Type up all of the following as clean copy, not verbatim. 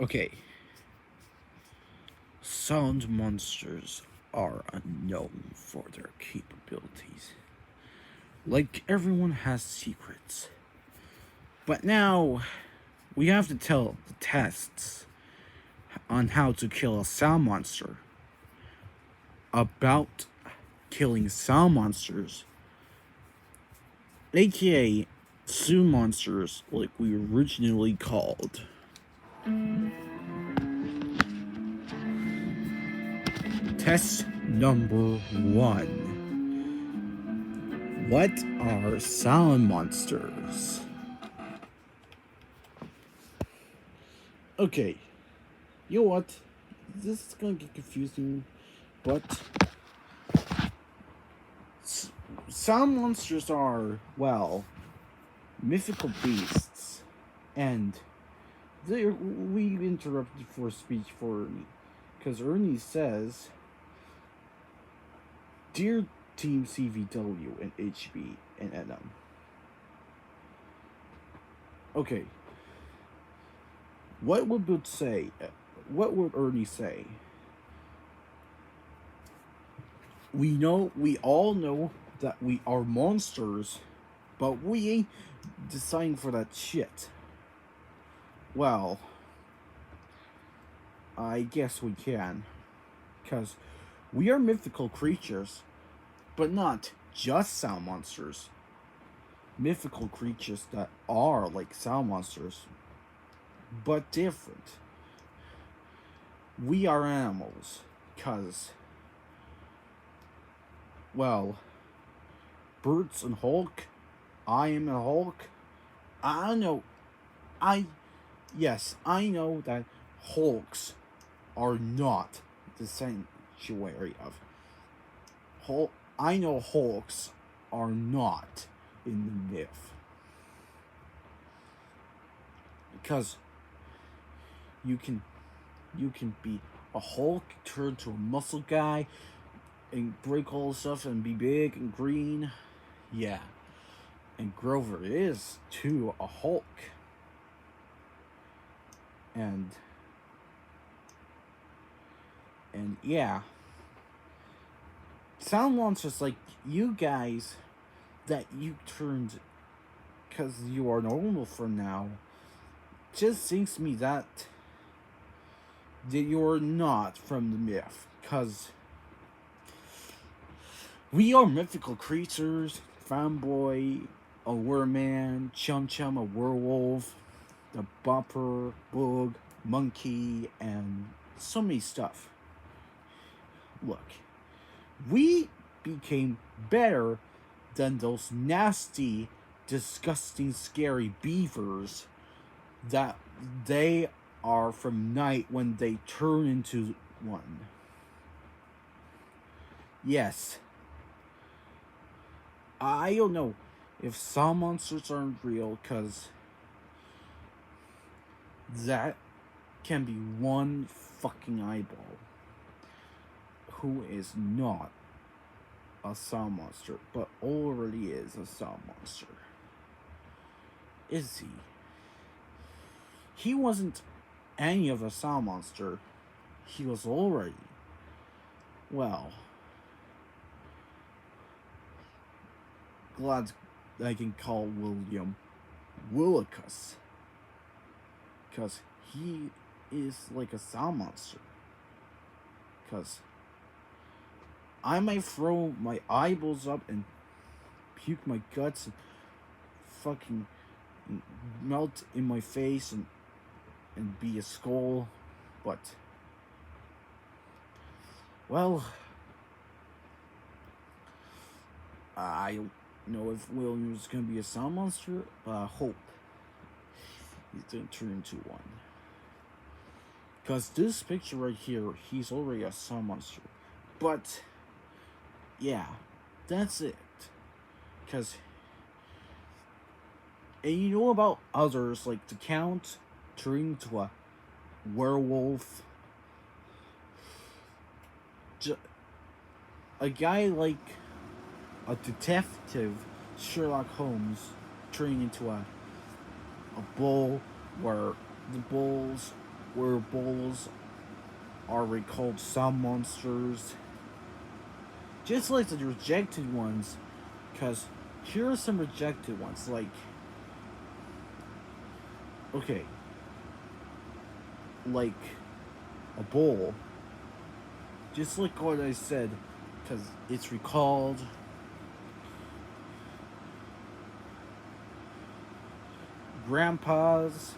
Okay, sound monsters are unknown for their capabilities. Like everyone has secrets. But now we have to tell the tests on how to kill a sound monster. About killing sound monsters, aka Soumonsters, like we originally called. Test number 1. What are sound monsters? Okay, you know what? This is gonna get confusing, but sound monsters are, well, mythical beasts, and we interrupted for speech for Ernie, because Ernie says, "Dear Team CVW and HB and NM." Okay, what would it say? What would Ernie say? We all know that we are monsters, but we ain't designed for that shit. Well, I guess we can. Because we are mythical creatures, but not just sound monsters. Mythical creatures that are like sound monsters, but different. We are animals, because, well, Birds and Hulk, I am a Hulk. I know, I, yes, I know that Hulks are not the sanctuary of Hulk. I know Hulks are not in the myth, because you can be a Hulk, turn to a muscle guy, and break all the stuff and be big and green. Yeah, and Grover is too a Hulk, and yeah, sound monsters like you guys that you turned because you are normal for now just seems to me that you're not from the myth, because we are mythical creatures. Fanboy, a werewolf, Chum Chum, a werewolf, the Bumper, Boog, Monkey, and so many stuff. Look, we became better than those nasty, disgusting, scary beavers that they are from night when they turn into one. Yes, I don't know if some monsters aren't real, because that can be one fucking eyeball who is not a sound monster, but already is a sound monster. Is he? He wasn't any of a sound monster. He was already, well, glad I can call William Willicus, because he is like a sound monster. Because I might throw my eyeballs up and puke my guts and fucking melt in my face and be a skull, but, well, I don't know if William's gonna be a sound monster, but I hope he's gonna turn into one. Because this picture right here, he's already a sound monster. But, yeah, that's it. Because, and you know about others, like the Count turning into a werewolf. A guy like a detective, Sherlock Holmes, turning into a bull, where the bulls where bulls are recalled some monsters, just like the rejected ones. Because here are some rejected ones, like, okay, like a bull, just like what I said, because it's recalled. Grandpas,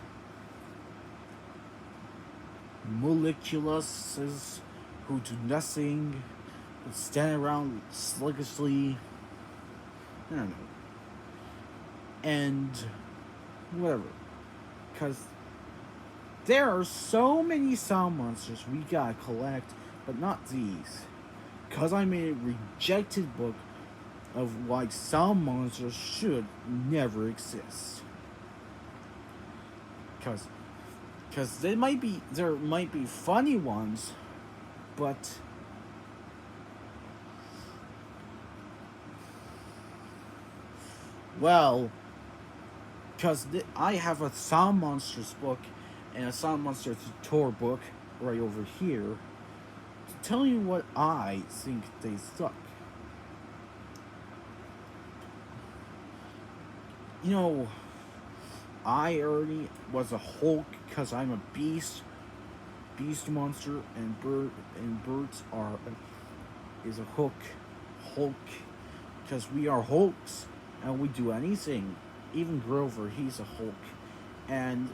moleculuses who do nothing but stand around sluggishly. I don't know. And whatever. Because there are so many sound monsters we gotta collect, but not these. Because I made a rejected book of why sound monsters should never exist. Because there might be funny ones, but well, because I have a Sound Monsters book and a Sound Monsters tour book right over here to tell you what I think they suck. You know, I already was a Hulk because I'm a beast monster, and birds is a Hulk, because we are Hulks and we do anything. Even Grover, he's a Hulk, and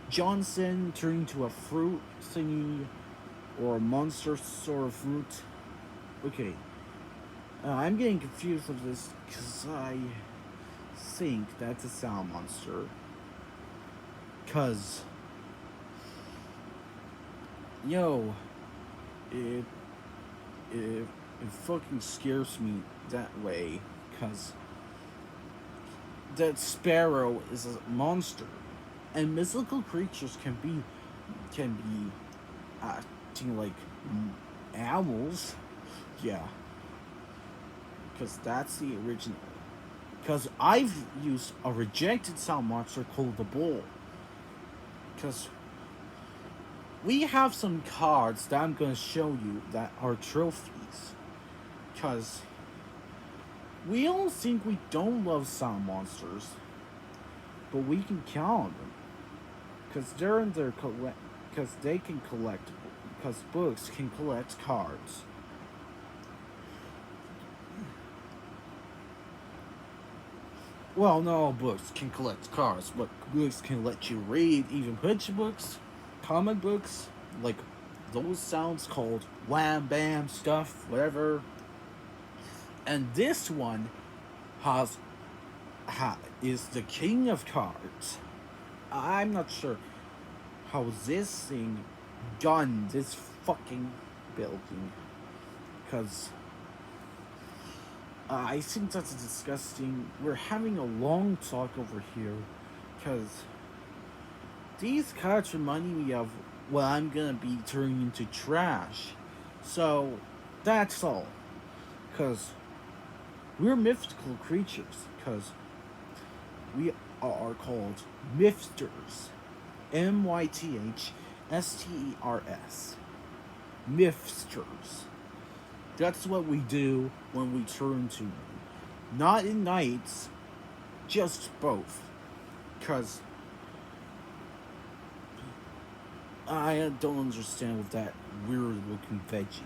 Johnson turned into a fruit thingy or a monster sort of fruit. Okay, I'm getting confused with this because I think that's a sound monster. Cause yo, it it fucking scares me that way. Cause that sparrow is a monster, and mythical creatures can be acting like animals. Yeah, because that's the original. Because I've used a rejected sound monster called the bull. Because we have some cards that I'm going to show you that are trophies. Because we all think we don't love sound monsters, but we can count on them. Because they're in their because they can collect, because books can collect cards. Well, not all books can collect cards, but books can let you read even picture books, comic books, like those sounds called wham bam stuff, whatever. And this one has is the king of cards. I'm not sure how this thing done this fucking building, because I think that's disgusting. We're having a long talk over here, because these cards remind me of what I'm gonna be turning into trash. So, that's all. Because we're mythical creatures. Because we are called Mythsters. Mythsters. Mythsters. That's what we do when we turn to one. Not in knights, just both. Because I don't understand with that weird looking veggie.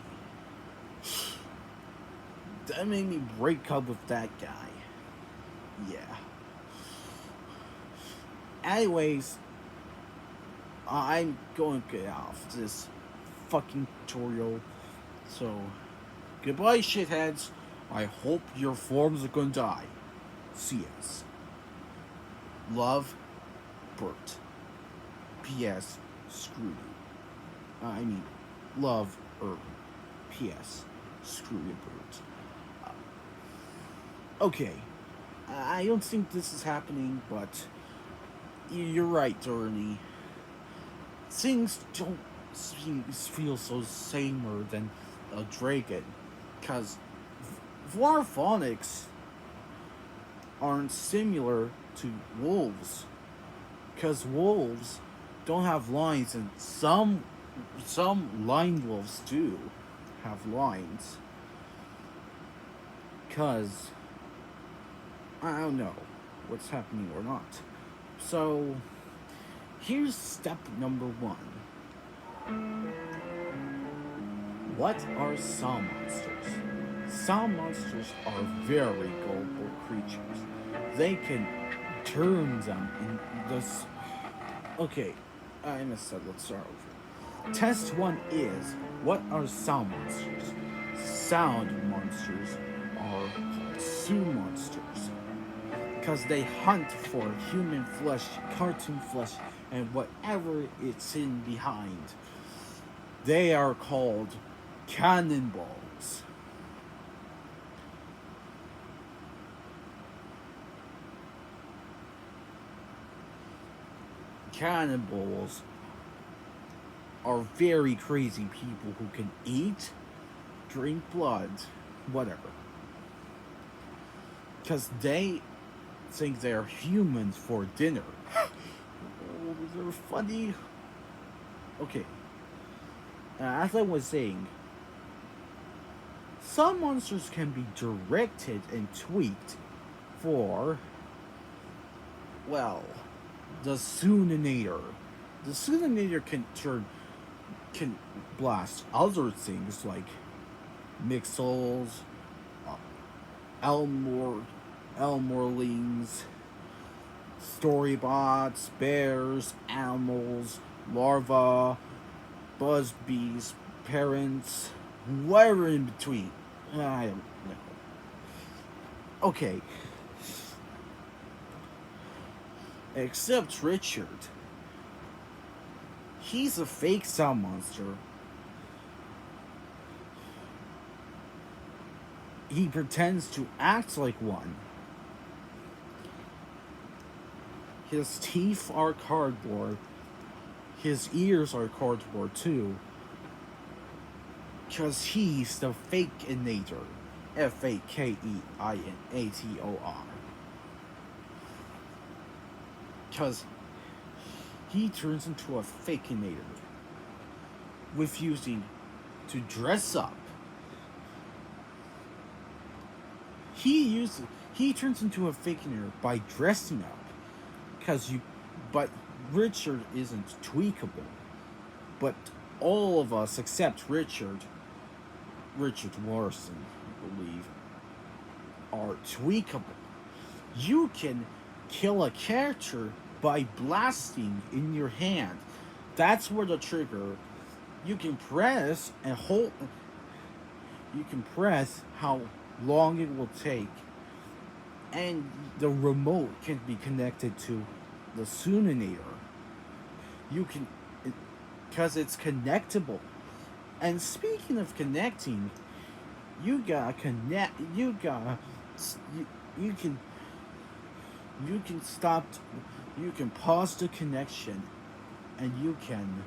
That made me break up with that guy. Yeah. Anyways, I'm going to get off this fucking tutorial. So, goodbye, shitheads. I hope your forms are gonna die. See us. Love, Bert. P.S. Screw you. I mean, love, Urban. P.S. Screw you, Bert. Okay. I don't think this is happening, but you're right, Ernie. Things don't feel so samer than a dragon, because Varphonics aren't similar to wolves, because wolves don't have lines, and some line wolves do have lines. Cause I don't know what's happening or not. So here's step number one. What are Soumonsters? Soumonsters are very gullible creatures. They can turn them in this. Okay, I messed up. Let's start over. Test one is, what are sound monsters? Sound monsters are called Soumonsters because they hunt for human flesh, cartoon flesh, and whatever it's in behind. They are called cannonballs. Cannibals are very crazy people who can eat, drink blood, whatever. Because they think they're humans for dinner. Oh, they're funny. Okay. As I was saying, some monsters can be directed and tweaked for, well, the Sooninator. The Sooninator can blast other things like Mixels, uh, Elmorlings, Storybots, bears, animals, larvae, buzzbees, parents, whatever in between. I don't know. Okay. Except Richard. He's a fake sound monster. He pretends to act like one. His teeth are cardboard. His ears are cardboard too. Because he's the Fakeinator. Fakeinator. Because he turns into a Fakeinator, refusing to dress up. He turns into a Fakeinator by dressing up. But Richard isn't tweakable. But all of us except Richard Morrison, I believe, are tweakable. You can kill a character by blasting in your hand. That's where the trigger, you can press and hold, you can press how long it will take, and the remote can be connected to the Sooninator. You can, because it's connectable. And speaking of connecting, you gotta connect. You can stop. You can pause the connection, and you can.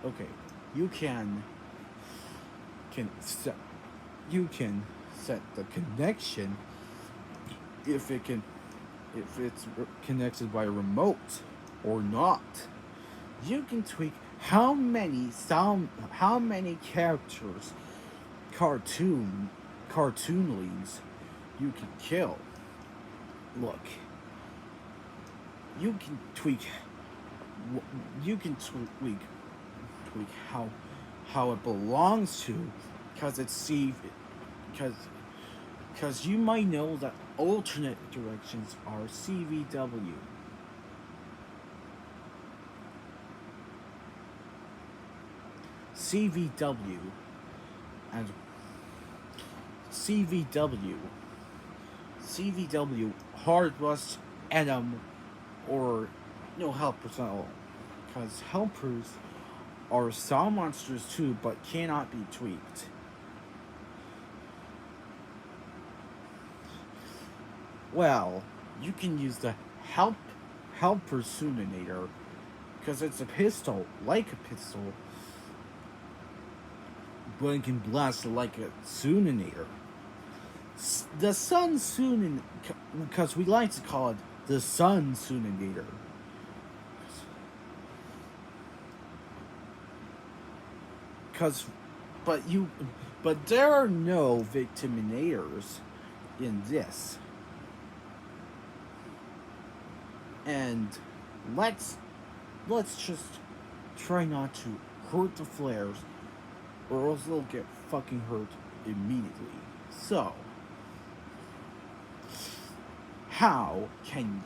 Okay, you can set. You can set the connection if it's connected by a remote or not. You can tweak how many characters, cartoonlings you can kill. Look, you can tweak how it belongs to, because you might know that alternate directions are CVW. CVW and CVW hard rust Enum or no helpers at all, because helpers are sound monsters too, but cannot be tweaked. Well, you can use the helper Sooninator, because it's a pistol, like a pistol, but it can blast like a Sooninator. The Sun Sooninator, because we like to call it the Sun Sooninator. cause, but you, but there are no victiminators in this, and let's just try not to hurt the flares, or else they'll get fucking hurt immediately. So, how can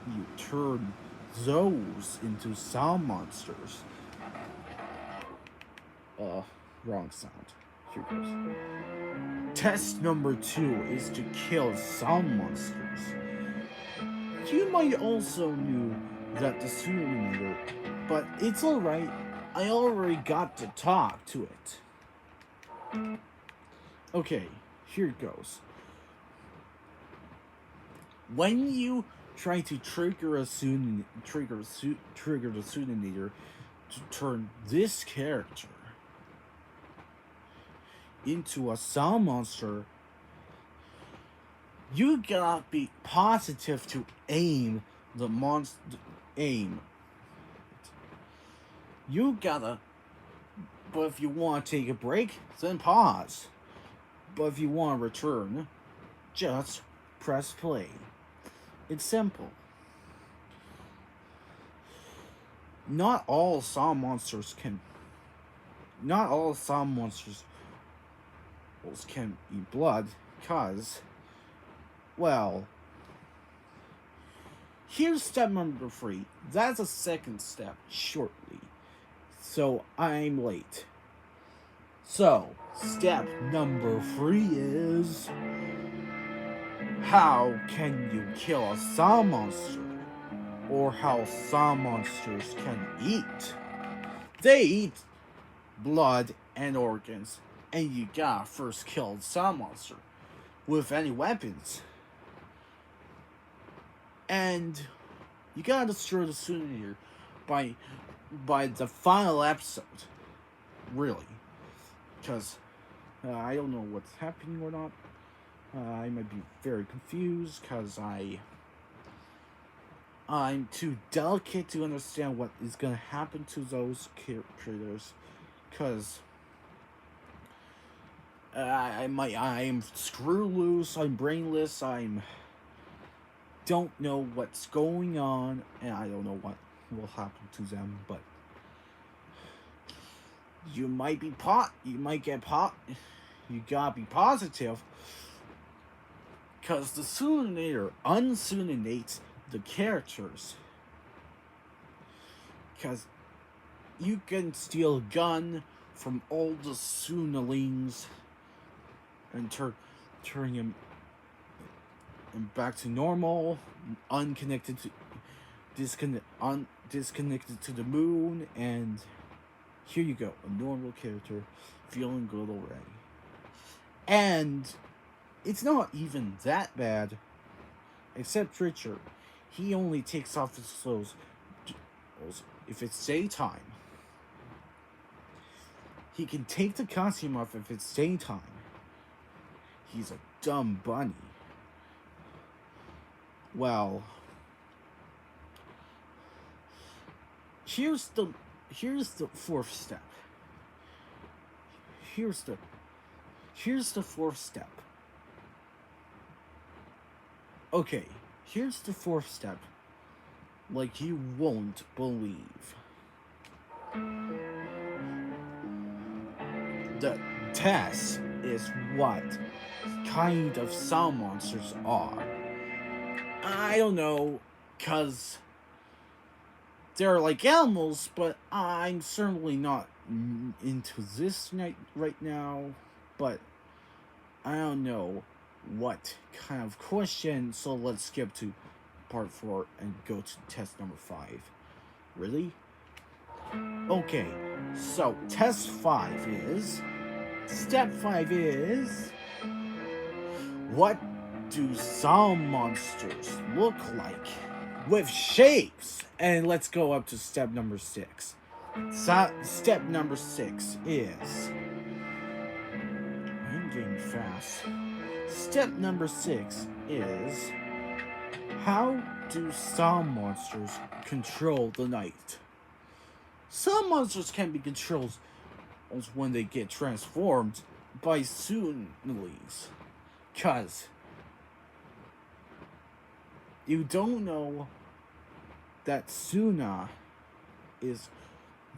you turn those into sound monsters? Wrong sound. Here goes. Test number 2 is to kill sound monsters. You might also knew that the Soumonster, but it's alright. I already got to talk to it. Okay, here it goes. When you try to trigger the Soumonster to turn this character into a sound monster, you gotta be positive to aim the monster. You gotta. But if you want to take a break, then pause. But if you want to return, just press play. It's simple. Not all sound monsters can eat blood, cause, well, here's step number 3. That's a second step shortly. So I'm late. So, step number 3 is, how can you kill a sound monster? Or how sound monsters can eat? They eat blood and organs, and you gotta first kill the sound monster with any weapons. And you gotta destroy the Soumonster by the final episode. Really. Because I don't know what's happening or not. I might be very confused because I'm too delicate to understand what is going to happen to those critters. Because I'm screw loose, I'm brainless, don't know what's going on, and I don't know what will happen to them, but you might get you gotta be positive, because the Soumonster unsuminates the characters, because you can steal a gun from all the Soonalings and turn him back to normal, disconnected to the moon, and here you go, a normal character, feeling good already. And it's not even that bad, except Richard. He only takes off his clothes if it's daytime. He can take the costume off if it's daytime. He's a dumb bunny. Well, here's the 4th step. Here's the 4th step. Okay, here's the 4th step. Like you won't believe. The test is what kind of sound monsters are. I don't know, cause they're like animals, but I'm certainly not into this right now. But I don't know what kind of question, so let's skip to part 4 and go to test number 5. Really? Okay, so step 5 is, what do sound monsters look like with shapes? And let's go up to step number 6. Step number 6 is, I'm getting fast. Step number 6 is, how do sound monsters control the night? Some monsters can be controlled is when they get transformed by Sunlis. Cause you don't know that Suna is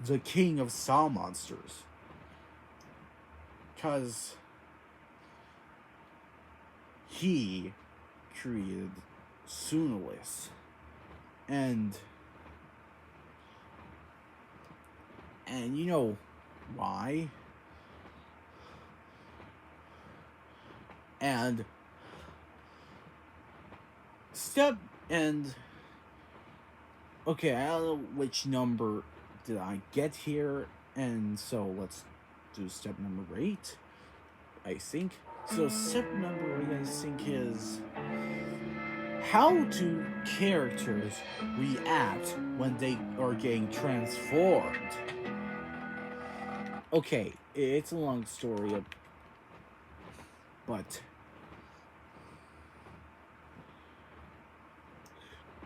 the king of Soumonsters. Cause he created Sunalis. And you know why? And okay, I don't know which number did I get here, and so let's do step number 8, I think. So step number 8, I think, is how do characters react when they are getting transformed? Okay, it's a long story, but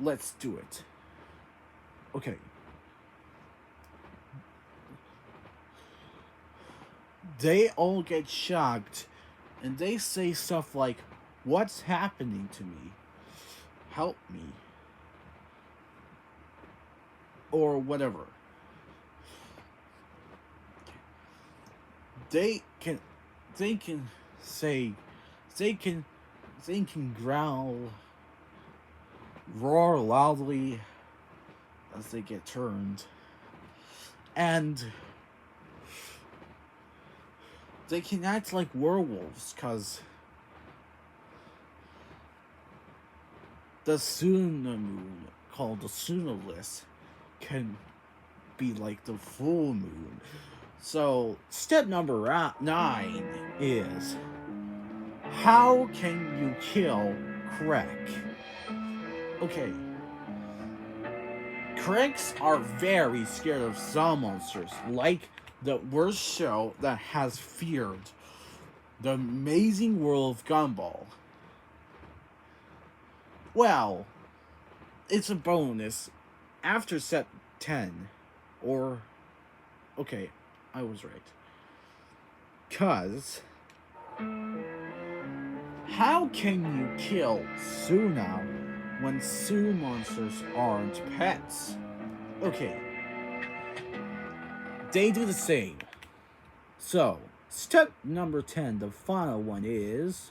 let's do it. Okay. They all get shocked, and they say stuff like, "What's happening to me? Help me." Or whatever. They can say, they can growl, roar loudly as they get turned, and they can act like werewolves, cause the Suna moon, called the Sunalis, can be like the full moon. So step number 9 is, how can you kill Krek? Okay. Kreks are very scared of Soumonsters, like the worst show that has feared the amazing world of Gumball. Well, it's a bonus after step 10, or, okay, I was right. Cause, how can you kill Suna when Soumonsters aren't pets? Okay, they do the same. So, step number 10, the final one is,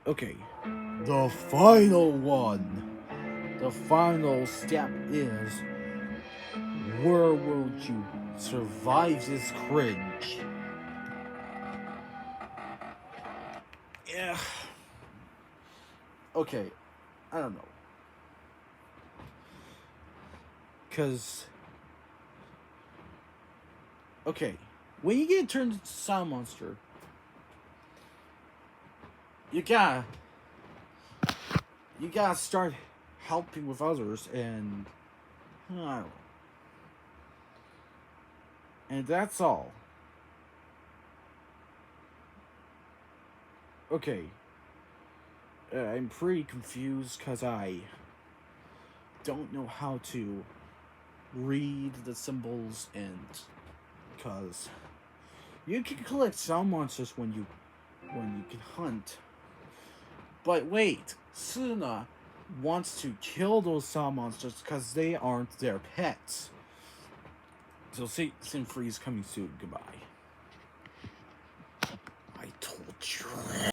okay, the final one. The final step is, where will you survive this cringe? Yeah. Okay, I don't know. Cause, okay, when you get turned into Soumonster, you gotta start helping with others, and I don't know. And that's all. Okay. I'm pretty confused because I don't know how to read the symbols, and because you can collect Soumonsters when you can hunt. But wait, Suna wants to kill those Soumonsters because they aren't their pets. So Sim Free is coming soon. Goodbye.